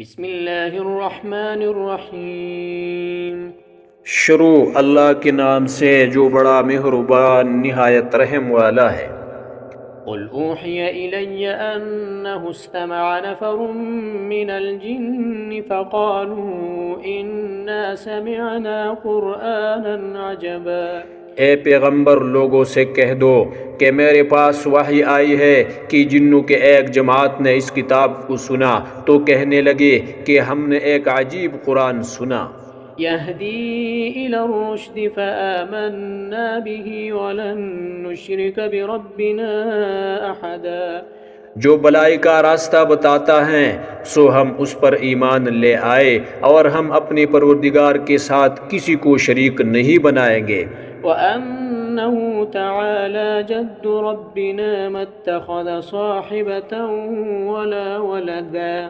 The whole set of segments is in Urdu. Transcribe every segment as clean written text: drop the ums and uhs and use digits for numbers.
بسم اللہ الرحمن الرحیم۔ شروع اللہ کے نام سے جو بڑا مہربان نہایت رحم والا ہے۔ قل اوحی الی انہ استمع نفر من الجن فقالوا انا سمعنا قرآنا عجبا۔ اے پیغمبر لوگوں سے کہہ دو کہ میرے پاس وحی آئی ہے کہ جنوں کے ایک جماعت نے اس کتاب کو سنا تو کہنے لگے کہ ہم نے ایک عجیب قرآن سنا۔ یہدی الی الرشد فآمنا به ولن نشرک بربنا احدا۔ جو بلائی کا راستہ بتاتا ہے سو ہم اس پر ایمان لے آئے اور ہم اپنے پروردگار کے ساتھ کسی کو شریک نہیں بنائیں گے۔ وَأَنَّهُ تَعَالَى جَدُّ رَبِّنَا مَا اتَّخَذَ صَاحِبَةً وَلَا وَلَدًا۔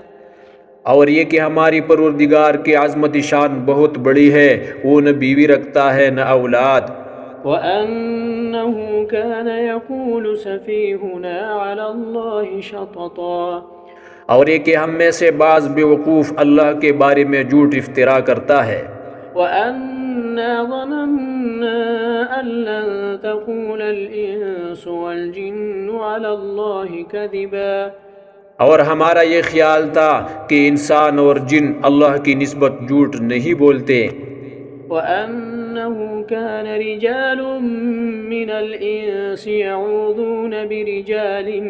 اور یہ کہ ہماری پروردگار کی عظمت شان بہت بڑی ہے، وہ نہ بیوی رکھتا ہے نہ اولاد۔ وَأَنَّهُ كَانَ يَقُولُ سَفِيهُنَا عَلَى اللَّهِ شَطَطًا۔ اور یہ کہ ہم میں سے بعض بیوقوف اللہ کے بارے میں جھوٹ افطرا کرتا ہے۔ وَأَنَّا ظَنَنَّا أَن لَّن تَقُولَ الْإِنسُ وَالْجِنُّ عَلَى اللَّهِ كَذِبًا۔ اور ہمارا یہ خیال تھا کہ انسان اور جن اللہ کی نسبت جھوٹ نہیں بولتے۔ وَأَنَّهُ كَانَ رِجَالٌ مِّنَ الْإِنسِ يَعُوذُونَ بِرِجَالٍ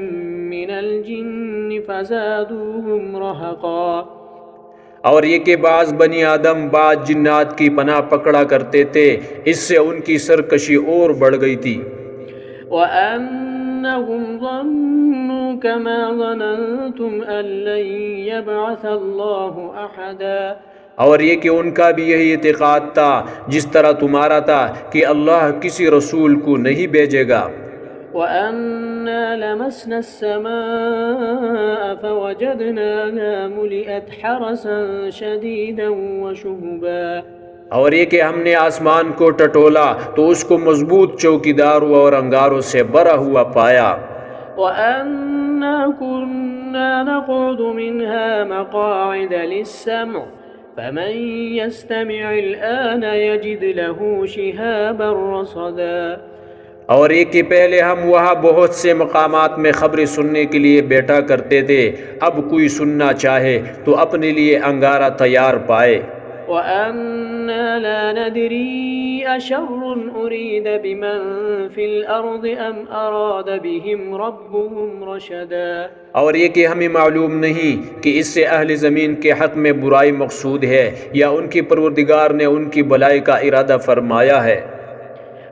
مِّنَ الْجِنِّ فَزَادُوهُمْ رَهَقًا۔ اور یہ کہ بعض بنی آدم بعض جنات کی پناہ پکڑا کرتے تھے، اس سے ان کی سرکشی اور بڑھ گئی تھی۔ وَأَنَّهُمْ ظَنُّوا كَمَا ظَنَنتُمْ أَن لَّن يَبْعَثَ اللَّهُ أَحَدًا۔ اور یہ کہ ان کا بھی یہی اعتقاد تھا جس طرح تمہارا تھا کہ اللہ کسی رسول کو نہیں بھیجے گا۔ وَأَنَّا لَمَسْنَا السَّمَاءَ فَوَجَدْنَاهَا مُلِئَتْ حَرَسًا شَدِيدًا وَشُهُبًا۔ اور یہ کہ ہم نے آسمان کو ٹٹولا تو اس کو مضبوط چوکیداروں اور انگاروں سے بھرا ہوا پایا۔ وَأَنَّا كُنَّا نَقْعُدُ مِنْهَا مَقَاعِدَ لِلسَّمْعِ فَمَن يَسْتَمِعِ الْآنَ يَجِدْ لَهُ شِهَابًا رَّصَدًا۔ اور یہ کہ پہلے ہم وہاں بہت سے مقامات میں خبریں سننے کے لیے بیٹھا کرتے تھے، اب کوئی سننا چاہے تو اپنے لیے انگارہ تیار پائے۔ وَأَنَّا لَا نَدْرِي أَشَرٌّ أُرِيدَ بِمَن فِي الْأَرْضِ أَمْ أَرَادَ بِهِمْ رَبُّهُمْ رَشَدًا۔ اور یہ کہ ہمیں معلوم نہیں کہ اس سے اہل زمین کے حق میں برائی مقصود ہے یا ان کی پروردگار نے ان کی بھلائی کا ارادہ فرمایا ہے۔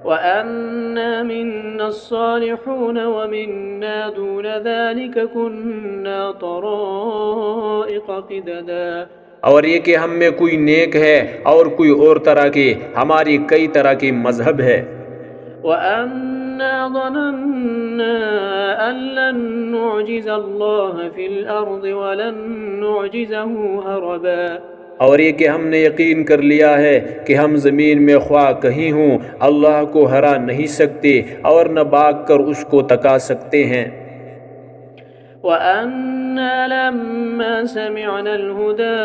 وَأَنَّا مِنَّا الصَّالِحُونَ وَمِنَّا دُونَ ذَلِكَ كُنَّا طَرَائِقَ قِدَدًا۔ اور یہ کہ ہم میں کوئی نیک ہے اور کوئی اور طرح کے، ہماری کئی طرح کی مذہب ہے۔ وَأَنَّا ظَنَنَّا أَن لَّن نُّعْجِزَ اللَّهَ فِي الْأَرْضِ وَلَن نُّعْجِزَهُ هَرَبًا۔ اور یہ کہ ہم نے یقین کر لیا ہے کہ ہم زمین میں خواہ کہیں ہوں اللہ کو ہرا نہیں سکتے اور نہ بھاگ کر اس کو تکا سکتے ہیں۔ وَأَنَّا لَمَّا سَمِعْنَا الْهُدَىٰ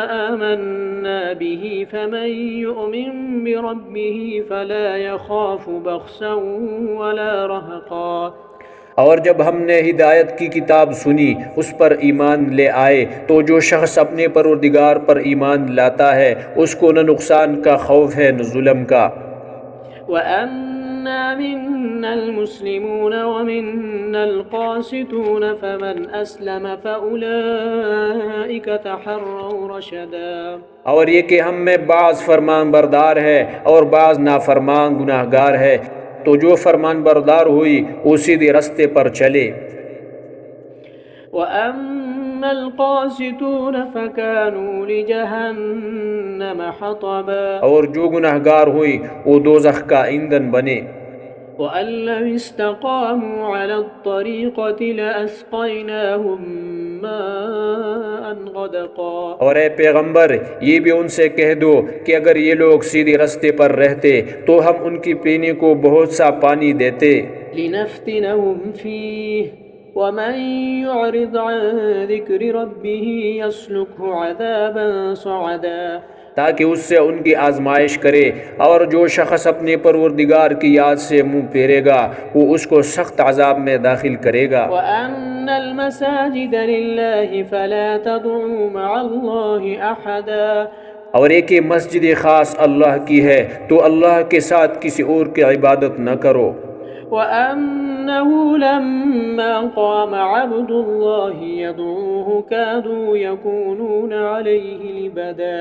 آمَنَّا بِهِ فَمَن يُؤْمِن بِرَبِّهِ فَلَا يَخَافُ بَخْسًا وَلَا رَهَقًا۔ اور جب ہم نے ہدایت کی کتاب سنی اس پر ایمان لے آئے تو جو شخص اپنے پروردگار پر ایمان لاتا ہے اس کو نہ نقصان کا خوف ہے نہ ظلم کا۔ وَأَنَّا مِنَّا الْمُسْلِمُونَ وَمِنَّا الْقَاسِطُونَ فَمَنْ أَسْلَمَ فَأُولَئِكَ تَحَرَّوْا رَشَدًا۔ اور یہ کہ ہم میں بعض فرمان بردار ہے اور بعض نافرمان گناہ گار ہے، تو جو فرمان بردار ہوئی وہ سیدھے رستے پر چلے۔ وَأَمَّا الْقَاسِطُونَ فَكَانُوا لِجَهَنَّمَ حَطَبًا۔ اور جو گناہ گار ہوئی وہ دوزخ کا ایندھن بنے۔ وَأَن لَّوِ اسْتَقَامُوا عَلَى الطَّرِيقَةِ لَأَسْقَيْنَاهُم مَّاءً غَدَقًا۔ اور اے پیغمبر یہ بھی ان سے کہہ دو کہ اگر یہ لوگ سیدھے رستے پر رہتے تو ہم ان کی پینے کو بہت سا پانی دیتے۔ لِنَفْتِنَهُمْ فِيهِ ومن يعرض عن ذكر ربه يسلكه عذابا صعدا تاکہ اس سے ان کی آزمائش کرے، اور جو شخص اپنے پروردگار کی یاد سے منہ پھیرے گا وہ اس کو سخت عذاب میں داخل کرے گا۔ وأن المساجد لله فلا تدعوا مع الله أحدا اور ایک مسجد خاص اللہ کی ہے تو اللہ کے ساتھ کسی اور کی عبادت نہ کرو۔ وأنه لما قام عبد الله يدعوه كادوا يكونون عليه لبدا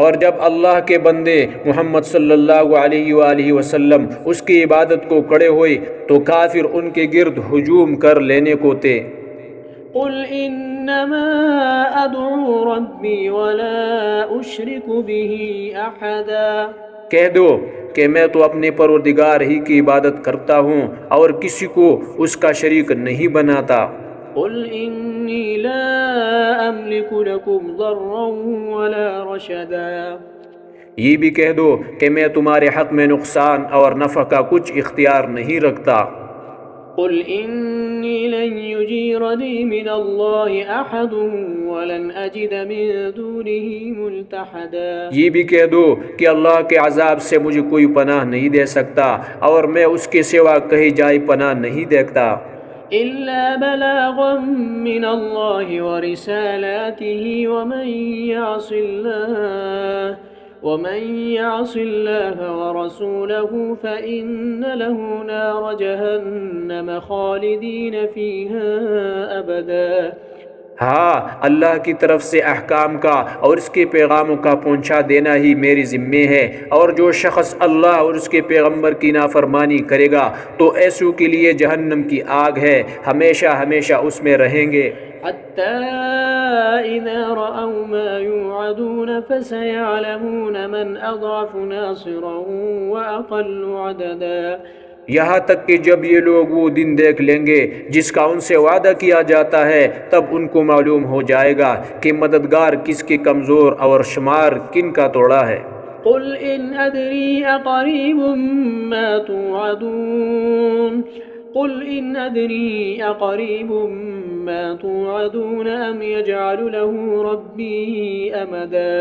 اور جب اللہ کے بندے محمد صلی اللہ علیہ وآلہ وسلم اس کی عبادت کو کڑے ہوئے تو کافر ان کے گرد ہجوم کر لینے کو تھے۔ قل انما ادعو ربی ولا اشرک به احدا کہہ دو کہ میں تو اپنے پروردگار ہی کی عبادت کرتا ہوں اور کسی کو اس کا شریک نہیں بناتا۔ قل انی لا املک لکم ضرا ولا رشدا یہ بھی کہہ دو کہ میں تمہارے حق میں نقصان اور نفع کا کچھ اختیار نہیں رکھتا۔ قل انی لن یجیرنی من اللہ احد ولن اجد من دونه ملتحدا یہ بھی کہہ دو کہ اللہ کے عذاب سے مجھے کوئی پناہ نہیں دے سکتا اور میں اس کے سوا کہیں جائے پناہ نہیں دیکھتا۔ الا بلاغا من اللہ ورسالاته ومن يعص الله ورسوله فإن له نار جهنم خالدين فيها أبدا ہاں، اللہ کی طرف سے احکام کا اور اس کے پیغاموں کا پہنچا دینا ہی میری ذمہ ہے، اور جو شخص اللہ اور اس کے پیغمبر کی نافرمانی کرے گا تو ایسوں کے لیے جہنم کی آگ ہے، ہمیشہ ہمیشہ اس میں رہیں گے۔ حتى إذا رأوا ما يوعدون فسيعلمون من أضعف ناصرا وأقل عددا یہاں تک کہ جب یہ لوگ وہ دن دیکھ لیں گے جس کا ان سے وعدہ کیا جاتا ہے، تب ان کو معلوم ہو جائے گا کہ مددگار کس کے کمزور اور شمار کن کا توڑا ہے۔ قل إن أدري أقريب ما توعدون ما توعدون أم يجعل له ربي أمدا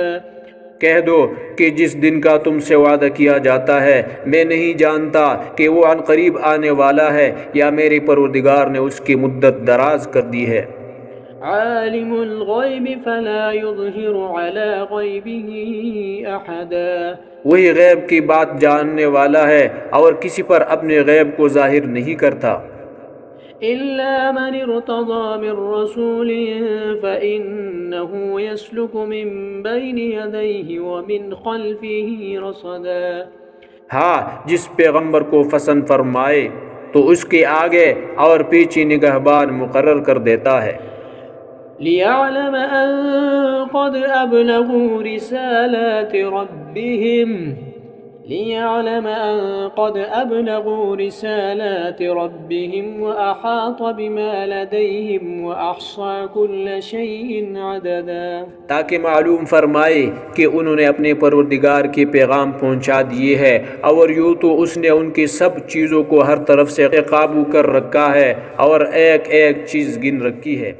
کہہ دو کہ جس دن کا تم سے وعدہ کیا جاتا ہے میں نہیں جانتا کہ وہ عن قریب آنے والا ہے یا میرے پروردگار نے اس کی مدت دراز کر دی ہے۔ عالم الغیب فلا يظہر على غیبه احدا وہی غیب کی بات جاننے والا ہے اور کسی پر اپنے غیب کو ظاہر نہیں کرتا۔ إلا من ارتضى من رسول فإنه يسلك من بين يديه ومن خلفه رصدا ہاں، جس پیغمبر کو پسند فرمائے تو اس کے آگے اور پیچھے نگہبان مقرر کر دیتا ہے۔ ليعلم أن قد أبلغوا رسالات ربهم وأحاط بما لديهم وأحصى كل شيء عددا تاکہ معلوم فرمائے کہ انہوں نے اپنے پروردگار کے پیغام پہنچا دیے ہے، اور یوں تو اس نے ان کی سب چیزوں کو ہر طرف سے قابو کر رکھا ہے اور ایک ایک چیز گن رکھی ہے۔